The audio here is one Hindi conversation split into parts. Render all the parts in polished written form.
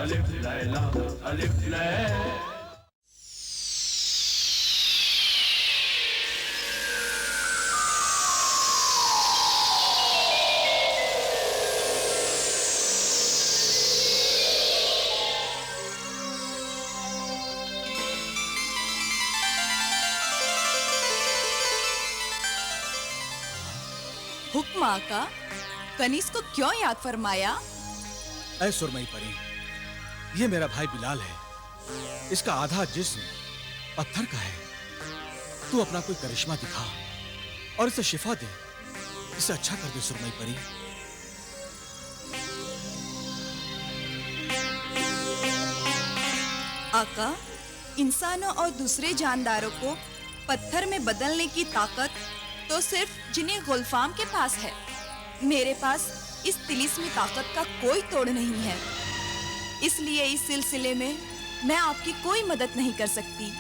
अलिफ लैला अलिफ लैला। हुक्म आका, कनीज को क्यों याद फरमाया? ऐ सुरमई परी, ये मेरा भाई बिलाल है। इसका आधा जिस्म पत्थर का है। तू अपना कोई करिश्मा दिखा और इसे शिफा दे। इसे अच्छा कर दे सुरमई परी। आका, इंसानों और दूसरे जानदारों को पत्थर में बदलने की ताकत तो सिर्फ जिन्हें गुलफाम के पास है। मेरे पास इस तिलिस्मी ताकत का कोई तोड़ नहीं है, इसलिए इस सिलसिले में मैं आपकी कोई मदद नहीं कर सकती।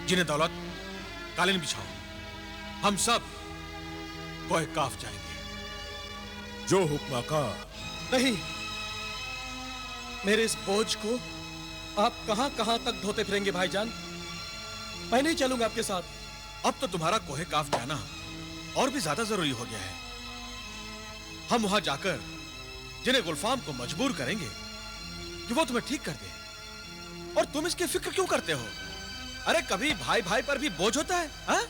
जिन्हें दौलत, कालीन बिछाओ। हम सब कोहे काफ जाएंगे। जो हुक्म आका। नहीं, मेरे इस बोझ को आप कहां-कहां तक ढोते फिरेंगे भाईजान? मैं नहीं चलूंगा आपके साथ। अब तो तुम्हारा कोहे काफ जाना और भी ज्यादा जरूरी हो गया है। हम वहां जाकर जिन्हें गुलफाम को मजबूर करेंगे कि वो तुम्हें ठीक कर दे, और तुम इसकी फिक्र क्यों करते हो? अरे कभी भाई भाई पर भी बोझ होता है, हाँ?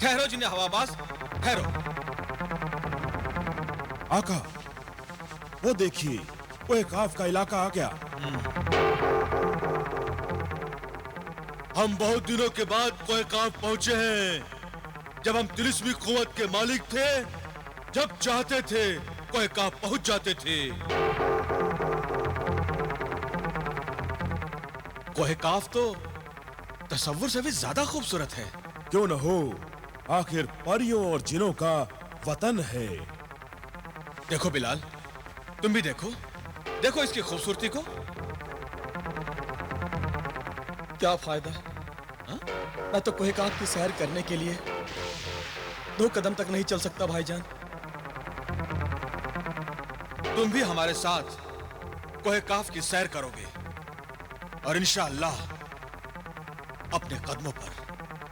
ठहरो जिन्हें हवाबाज, ठहरो। आका, वो देखिए, कोहे काफ का इलाका आ गया। हम बहुत दिनों के बाद कोहे काफ पहुंचे हैं। जब हम तिलिस्मी कुव्वत के मालिक थे, जब चाहते थे कोहे काफ पहुंच जाते थे। कोहे काफ तो तसव्वुर से भी ज्यादा खूबसूरत है। क्यों न हो, आखिर परियों और जिनों का वतन है। देखो बिलाल, तुम भी देखो, देखो इसकी खूबसूरती को। क्या फायदा? मैं तो कोहे काफ की सैर करने के लिए 2 कदम तक नहीं चल सकता भाईजान। तुम भी हमारे साथ कोहे काफ की सैर करोगे और इंशाअल्लाह अपने कदमों पर।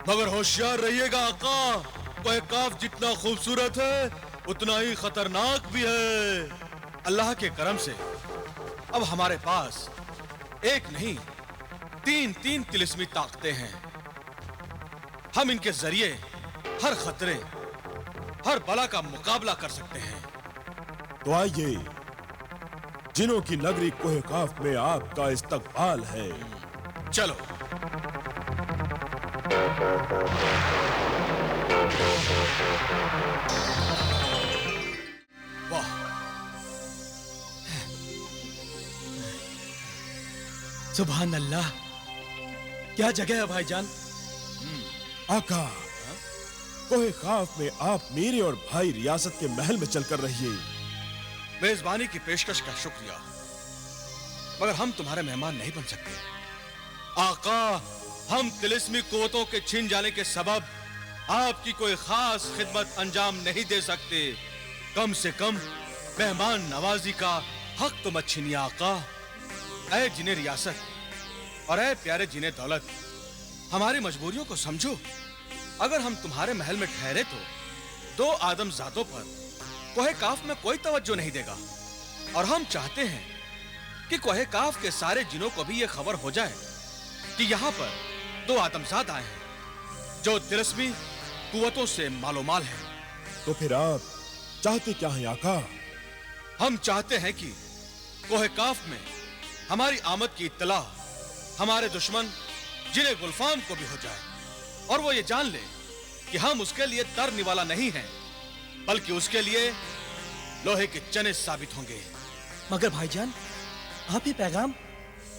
मगर होशियार रहिएगा आका, कोहे काफ जितना खूबसूरत है उतना ही खतरनाक भी है। अल्लाह के करम से अब हमारे पास एक नहीं 3 तिलिस्मी ताकतें हैं। हम इनके जरिए हर खतरे, हर बला का मुकाबला कर सकते हैं। तो आइए, जिनों की नगरी कोहे काफ में आपका इस्तकबाल है। चलो। वाह, सुभान अल्लाह, क्या जगह है भाईजान। आका, कोहे काफ में आप मेरे और भाई रियासत के महल में चलकर रहिए। मेजबानी की पेशकश का शुक्रिया, मगर हम तुम्हारे मेहमान नहीं बन सकते। आका, हम तिलिस्मी कुव्वतों के छिन जाने के सबब आपकी कोई खास खिदमत अंजाम नहीं दे सकते। कम से कम मेहमान नवाजी का हक तो मत छीनिए आका। ऐ जिन्हें रियासत और ऐ प्यारे जिन्हें दौलत, हमारी मजबूरियों को समझो। अगर हम तुम्हारे महल में ठहरे तो 2 आदमजादों पर कोहे काफ में कोई तवज्जो नहीं देगा, और हम चाहते हैं कि कोहे काफ के सारे जिनों को भी यह खबर हो जाए कि यहाँ पर 2 आदमजाद आए हैं जो तिलिस्मी कुव्वतों से मालोमाल हैं। तो फिर आप चाहते क्या हैं आका? हम चाहते हैं कि कोहे काफ में हमारी आमद की इत्तला हमारे दुश्मन जिन्हें गुलफाम को भी हो जाए और वो ये जान ले कि हम उसके लिए डरने वाला नहीं हैं, बल्कि उसके लिए लोहे के चने साबित होंगे। मगर भाईजान, आप ये पैगाम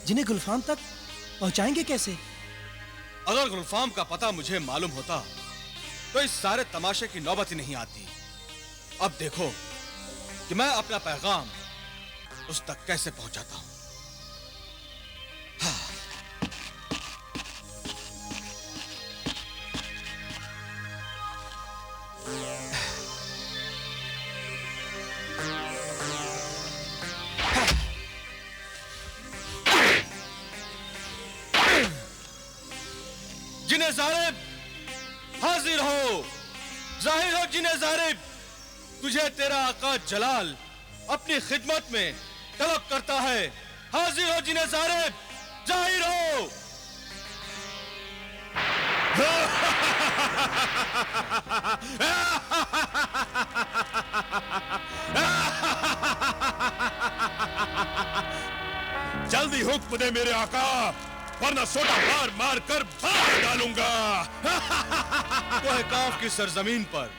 जिन्हें गुलफाम तक पहुंचाएंगे कैसे? अगर गुलफाम का पता मुझे मालूम होता तो इस सारे तमाशे की नौबत ही नहीं आती। अब देखो कि मैं अपना पैगाम उस तक कैसे पहुंचाता हूं। जिन्हें जारिब, हाजिर हो, जाहिर हो जिन्हें जारिब, तुझे तेरा आका जलाल अपनी खिदमत में तलब करता है। हाजिर हो जिन्हें जारिब, जाहिर हो। जल्दी हुक्म दे मेरे आका, वरना सोटा मार मार कर बाहर डालूंगा। कोहे काफ की सरजमीन पर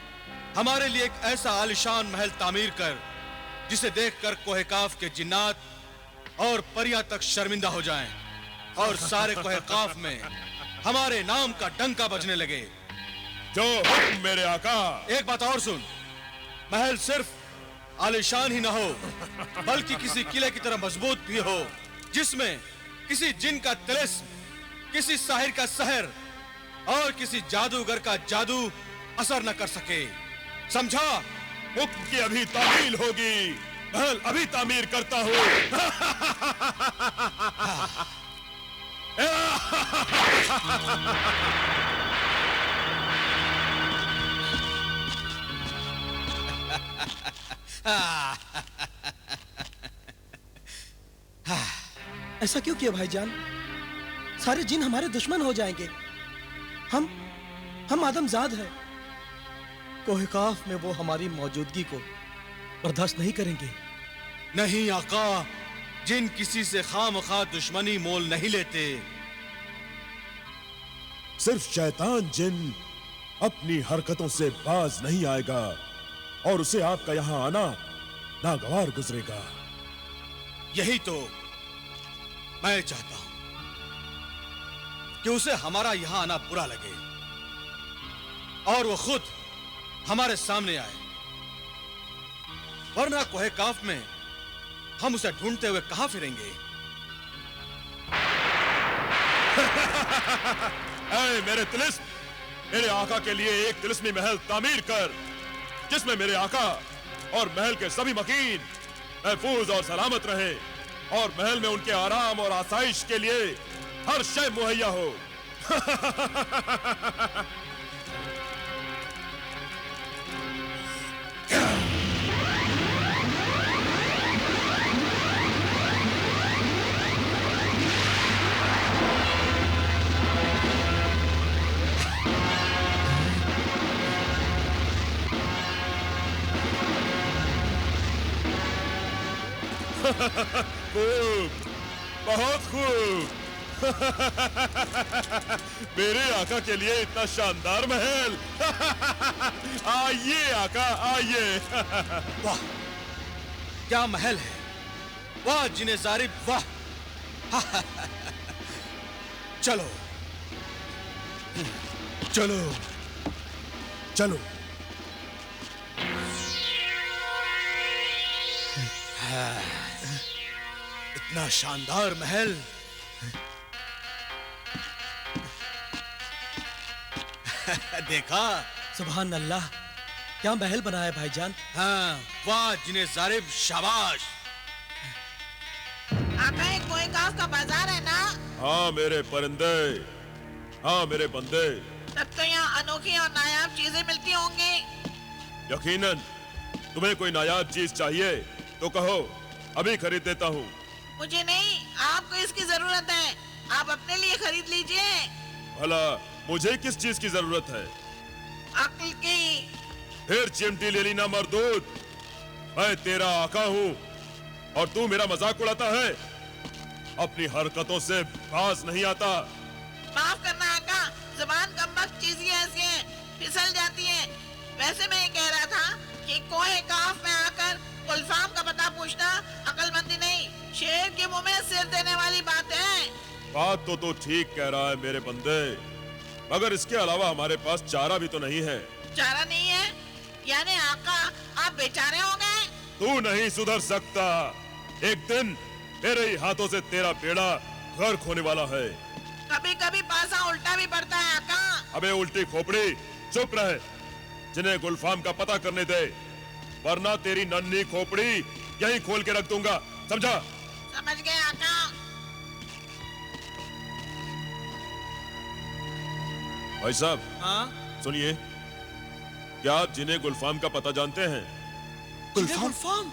हमारे लिए एक ऐसा आलिशान महल तामीर कर जिसे देखकर कोहे काफ के जिन्नात और परियां तक शर्मिंदा हो जाएं और सारे कोहे काफ में हमारे नाम का डंका बजने लगे। जो हुक्म मेरे आका। एक बात और सुन, महल सिर्फ आलिशान ही न हो बल्कि किसी किले की तरह मजबूत भी हो, जिसमें किसी जिन का तिलिस्म, किसी साहिर का सहर और किसी जादूगर का जादू असर न कर सके। समझा? हुक्म की अभी तामील होगी, महल अभी तामीर करता हूँ। ऐसा क्यों किया भाईजान? सारे जिन हमारे दुश्मन हो जाएंगे। हम आदमजाद हैं। कोहे काफ में वो हमारी मौजूदगी को बर्दाश्त नहीं करेंगे। नहीं आका, जिन किसी से खामखा दुश्मनी मोल नहीं लेते। सिर्फ शैतान जिन अपनी हरकतों से बाज नहीं आएगा और उसे आपका यहां आना नागवार गुजरेगा। यही तो मैं चाहता हूं कि उसे हमारा यहां आना बुरा लगे और वो खुद हमारे सामने आए, वरना कोहे काफ में हम उसे ढूंढते हुए कहां फिरेंगे? ऐ मेरे तिलिस्म, मेरे आका के लिए एक तिलिस्मी महल तामीर कर, जिसमें मेरे आका और महल के सभी मकीन महफूज और सलामत रहे और महल में उनके आराम और आसाइश के लिए हर शय मुहैया हो। खूब, बहुत खूब। मेरे आका के लिए इतना शानदार महल। आइए आका, आइए। वाह, क्या महल है! वाह जिन्हें जारिब, वाह। चलो चलो चलो। इतना शानदार महल देखा? सुभान अल्लाह, क्या महल बनाया भाईजान। हाँ, वाह जिन्हें जारिब, शाबाश। आका एक कोहे काफ का बाजार है ना? हाँ मेरे परिंदे, हाँ मेरे बंदे। तब तो यहाँ अनोखी और नायाब चीजें मिलती होंगी। यकीनन। तुम्हें कोई नायाब चीज चाहिए तो कहो, अभी खरीद देता हूँ। मुझे नहीं, आपको इसकी जरूरत है। आप अपने लिए खरीद लीजिए। भला मुझे किस चीज की जरूरत है? अक्ल की। फिर चिमटी ले ली ना मरदूद। मैं तेरा आका हूँ और तू मेरा मजाक उड़ाता है। अपनी हरकतों से बाज नहीं आता। माफ करना आका, जुबान कमबख्त चीज ही ऐसी है, फिसल जाती है। वैसे मैं ये कह रहा था कि कोहे काफ में आकर गुलफाम का पता पूछना अकलमंदी नहीं, शेर के मुंह में सिर देने वाली बात है। बात तो तू ठीक कह रहा है मेरे बंदे, मगर इसके अलावा हमारे पास चारा भी तो नहीं है। चारा नहीं है? यानी आका आप बेचारे हो गए? तू नहीं सुधर सकता। एक दिन मेरे ही हाथों से तेरा बेड़ा गर्क होने वाला है। कभी कभी पासा उल्टा भी पड़ता है आका। अबे उल्टी खोपड़ी, चुप रहे। जिन्हें गुलफाम का पता करने दे, वरना तेरी नन्ही खोपड़ी यहीं खोल के रख दूंगा, समझा? समझ गए आका। भाई साहब, हाँ? सुनिए, क्या आप जिन्हें गुलफाम का पता जानते हैं? गुलफाम?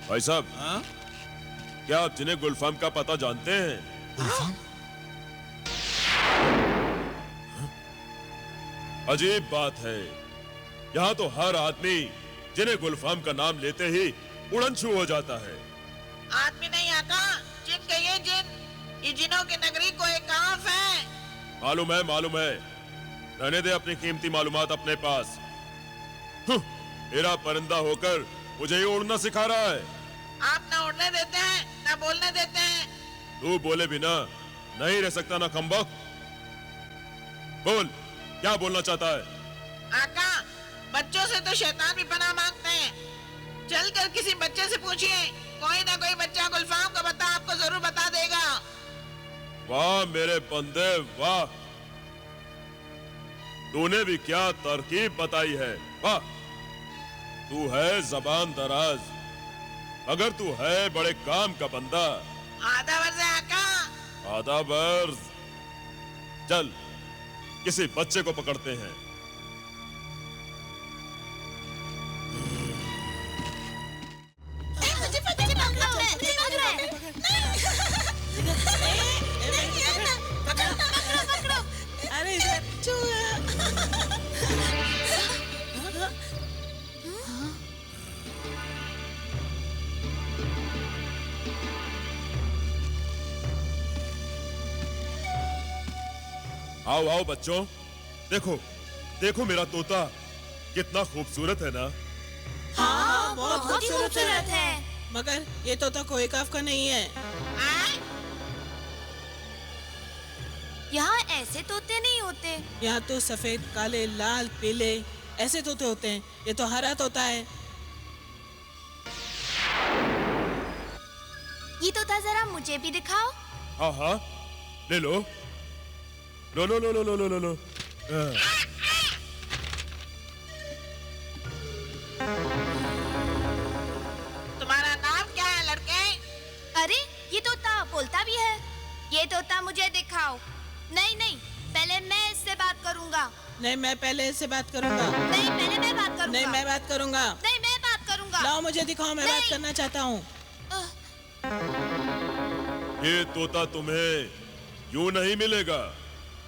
भाई साहब, हाँ? क्या आप जिन्हें गुलफाम का पता जानते हैं? गुलफाम? अजीब बात है, यहाँ तो हर आदमी जिन्हें गुलफाम का नाम लेते ही उड़नछू हो जाता है। आदमी नहीं आका, जिन कहिए जिन। ये जिनों की नगरी को एक काफ है। मालूम है, मालूम है। रहने दे अपनी कीमती मालूमात अपने पास। मेरा परिंदा होकर मुझे ही उड़ना सिखा रहा है। आप ना उड़ने देते हैं, ना बोलने देते हैं। तू बोले बिना नहीं रह सकता ना कमबख्त। बोल, क्या बोलना चाहता है? आका, बच्चों से तो शैतान भी पनाह मांगते हैं। चलकर किसी बच्चे से पूछिए, कोई ना कोई बच्चा गुलफाम का पता आपको जरूर बता देगा। वाह मेरे बंदे, वाह। तूने भी क्या तरकीब बताई है, वाह। तू है जबान दराज, अगर तू है बड़े काम का बंदा। आधा वर्ष है आका। आधा वर्ष? चल, किसी बच्चे को पकड़ते हैं। अरे चूहा। आओ आओ बच्चों, देखो देखो मेरा तोता कितना खूबसूरत है ना। हाँ, बहुत खूबसूरत है। मगर ये तोता कोई काफ का नहीं है। यहाँ ऐसे तोते नहीं होते। यहाँ तो सफेद, काले, लाल, पीले ऐसे तोते होते हैं। ये तो हरा तोता है। ये तोता जरा मुझे भी दिखाओ। हाँ हाँ, ले लो लो लो लो लो लो लो लो लो। तुम्हारा नाम क्या है लड़के? अरे ये तोता बोलता भी है। ये तोता मुझे दिखाओ। नहीं नहीं, पहले मैं इससे बात करूंगा। नहीं, मैं पहले इससे बात करूंगा। नहीं, पहले मैं बात करूंगा। नहीं, मैं बात करूंगा। नहीं, मैं बात करूंगा। लाओ मुझे दिखाओ, मैं बात नहीं। करना चाहता हूँ। ये तोता तुम्हें यूं नहीं मिलेगा।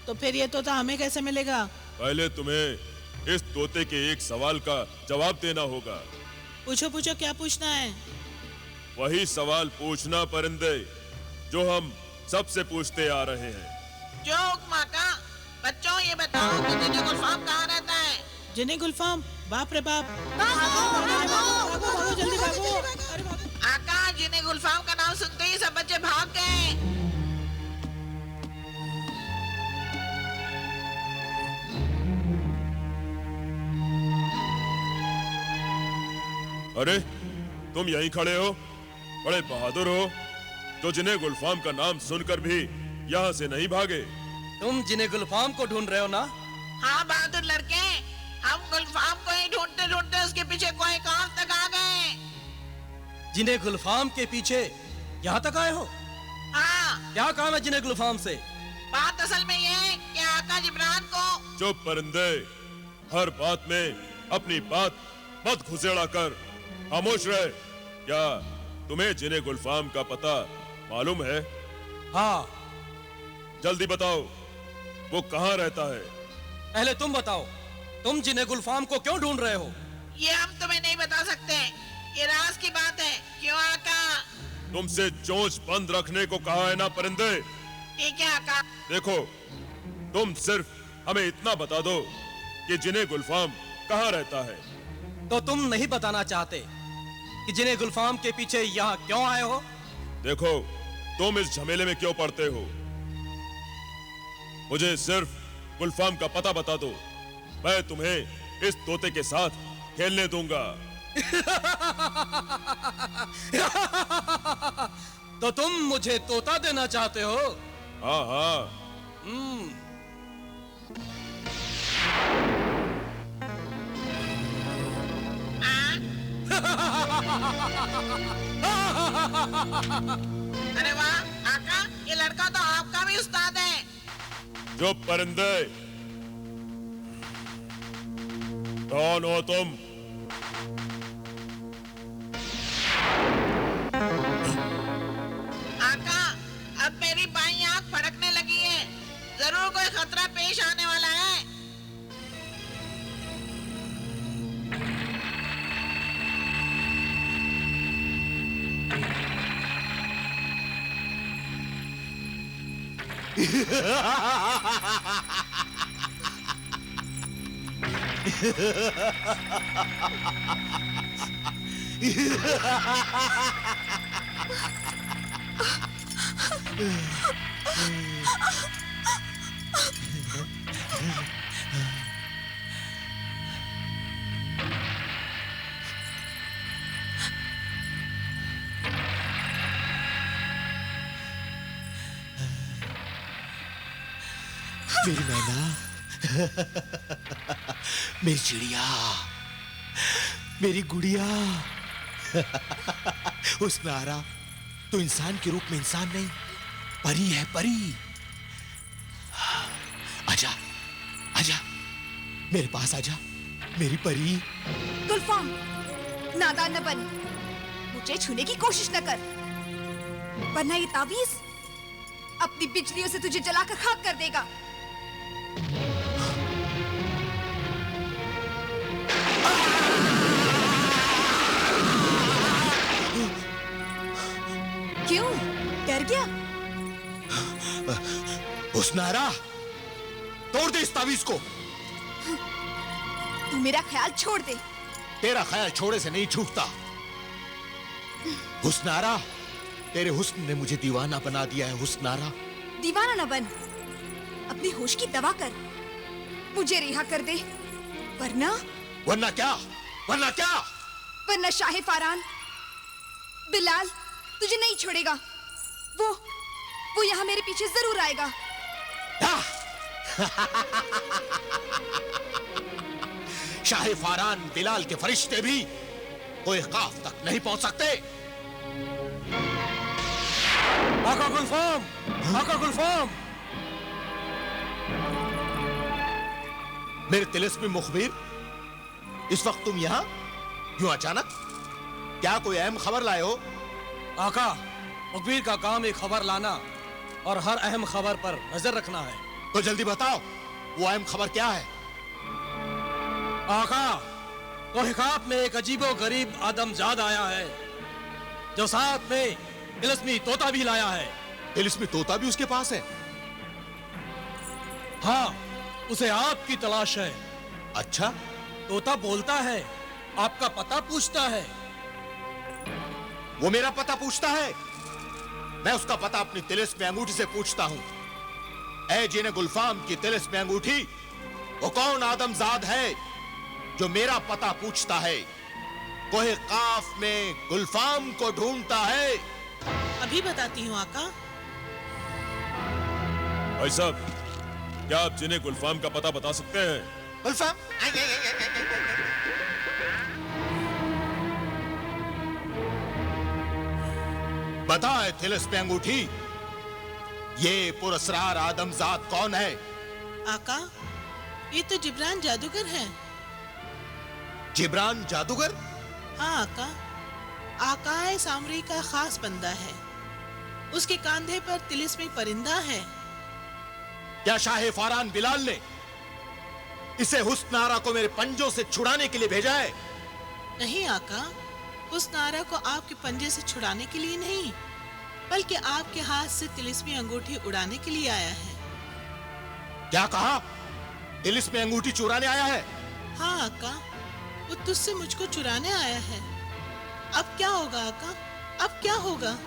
तो फिर ये तोता हमें कैसे मिलेगा? पहले तुम्हें इस तोते के एक सवाल का जवाब देना होगा। पूछो पूछो, क्या पूछना है? वही सवाल पूछना परिंदे, जो हम सबसे पूछते आ रहे हैं। जो हुक्म का। बच्चों ये बताओ कि जिन्हें गुलफाम कहाँ रहता है? जिन्हें गुलफाम? बाप रे बाप। भागो, भागो। भागो जल्दी भागो। अरे भागो। आका, जिन्हें गुलफाम का नाम सुनते ही सब बच्चे भाग गए। अरे तुम यहीं खड़े हो, बड़े बहादुर हो, जो जिन्हें गुलफाम का नाम सुनकर भी यहाँ से नहीं भागे। तुम जिन्हें गुलफाम को ढूंढ रहे हो ना? हाँ बहादुर लड़के, हम गुलफाम को ही ढूंढते ढूंढते उसके पीछे कोई काम तक आ गए। जिन्हें गुलफाम के पीछे यहाँ तक आए हो? हाँ। क्या काम है जिन्हें गुलफाम से? बात असल में ये है कि आका जिब्रान को। चुप परिंदे, हर बात में अपनी बात मत घुसेड़ा कर, खामोश रहे। क्या तुम्हें जिन्हें गुलफाम का पता मालूम है? हाँ। जल्दी बताओ, वो कहाँ रहता है? पहले तुम बताओ, तुम जिन्हें गुलफाम को क्यों ढूंढ रहे हो? ये हम तुम्हें नहीं बता सकते, ये राज की बात है। क्यों आका? तुमसे चोंच बंद रखने को कहा है ना परिंदे। ठीक है आका। देखो, तुम सिर्फ हमें इतना बता दो कि जिन्हें गुलफाम कहाँ रहता है। तो तुम नहीं बताना चाहते कि जिन्हें गुलफाम के पीछे यहाँ क्यों आए हो? देखो, तुम इस झमेले में क्यों पड़ते हो? मुझे सिर्फ गुलफाम का पता बता दो, मैं तुम्हें इस तोते के साथ खेलने दूंगा। तो तुम मुझे तोता देना चाहते हो? हाँ हाँ। अरे वाह आका, ये लड़का तो आपका भी उस्ताद है। जो परिंदे, कौन हो तुम? आका, अब मेरी बाईं आंख फड़कने लगी है, जरूर कोई खतरा पेश आने वाला है। मेरी मैना, मेरी चिड़िया, मेरी गुड़िया। हुस्नारा, तो इंसान के रूप में इंसान नहीं, परी है, परी। आजा, आजा, मेरे पास आजा, मेरी परी। गुलफाम, नादान न बन, मुझे छूने की कोशिश न कर, वरना ये ताबीज अपनी बिजलियों से तुझे जलाकर खाक कर देगा। क्यों? डर गया? हुस्नारा, तोड़ दे इस तावीज को। तू मेरा ख्याल छोड़ दे। तेरा ख्याल छोड़े से नहीं छूटता। हुस्नारा, तेरे हुस्न ने मुझे दीवाना बना दिया है। हुस्नारा, दीवाना न बन, अपनी होश की दवा कर, मुझे रिहा कर दे, वरना वरना क्या? वरना क्या? वरना शाहे फारान बिलाल तुझे नहीं छोड़ेगा। वो यहाँ मेरे पीछे जरूर आएगा। शाहे फारान बिलाल के फरिश्ते भी कोई ख्वाफ तक नहीं पहुंच सकते। आका गुलफाम, आका गुलफाम। मेरे तिलिस्मी मुखबिर, इस वक्त तुम यहाँ क्यों अचानक? क्या कोई अहम खबर लाए हो? आका, मुखबिर का काम एक खबर लाना और हर अहम खबर पर नजर रखना है। तो जल्दी बताओ, वो अहम खबर क्या है? आका, कोहिकाब में एक अजीबो गरीब आदमजाद आया है, जो साथ में तिलिस्मी तोता भी लाया है। तिलिस्मी तोता भी उसके पास है? हाँ, उसे आपकी तलाश है। अच्छा, तोता बोलता है, आपका पता पूछता है। वो मेरा पता पूछता है? मैं उसका पता अपनी तिलिस्मी अंगूठी से पूछता हूं। ऐ जिन्हें गुलफाम की तिलिस्मी अंगूठी, वो कौन आदमजाद है जो मेरा पता पूछता है, कोहे काफ में गुलफाम को ढूंढता है? अभी बताती हूँ आका। भाई साहब, क्या आप जिन्हें गुलफाम का पता बता सकते हैं? गुलफाम? बता है तिलिस्मी अंगूठी, ये पुरस्रार आदमजाद कौन है? आका, ये तो जिब्रान जादूगर है। जिब्रान जादूगर? हाँ आका, आकाए सामरी का खास बंदा है। उसके कंधे पर तिलिस्मी परिंदा है। क्या शाह फारान बिलाल ने इसे हुस्न आरा को मेरे पंजों से छुड़ाने के लिए भेजा है? नहीं आका, उस नारा को आपके पंजे से छुड़ाने के लिए नहीं, बल्कि आपके हाथ से तिलिस्मी अंगूठी उड़ाने के लिए आया है। क्या कहा? तिलिस्मी अंगूठी चुराने आया है? हाँ आका, वो तुझसे मुझको चुराने आया है। अब क्या होगा आका, अब क्या होगा?